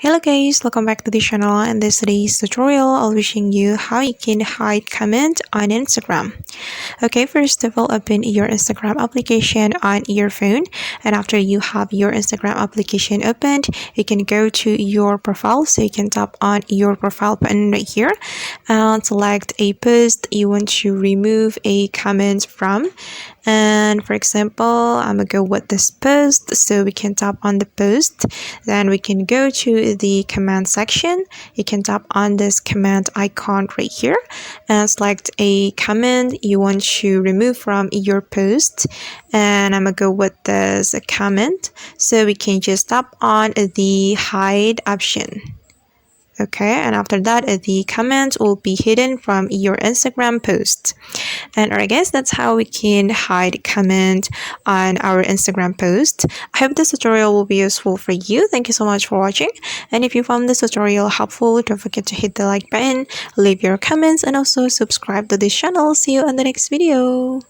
Hello guys, welcome back to the channel. In this today's tutorial, I'll be showing you how you can hide comment on Instagram. Okay, first of all, open your Instagram application on your phone, and after you have your Instagram application opened, you can go to your profile. So you can tap on your profile button right here and select a post you want to remove a comment from. And for example, I'm gonna go with this post, so we can tap on the post, then we can go to the command section. You can tap on this command icon right here and select a comment you want to remove from your post, and I'm gonna go with this comment, so we can just tap on the hide option. Okay, and after that the comment will be hidden from your Instagram post. And alright guys, that's how we can hide comment on our Instagram post. I hope this tutorial will be useful for you. Thank you so much for watching, and if you found this tutorial helpful, don't forget to hit the like button, leave your comments, and also subscribe to this channel. See you on the next video.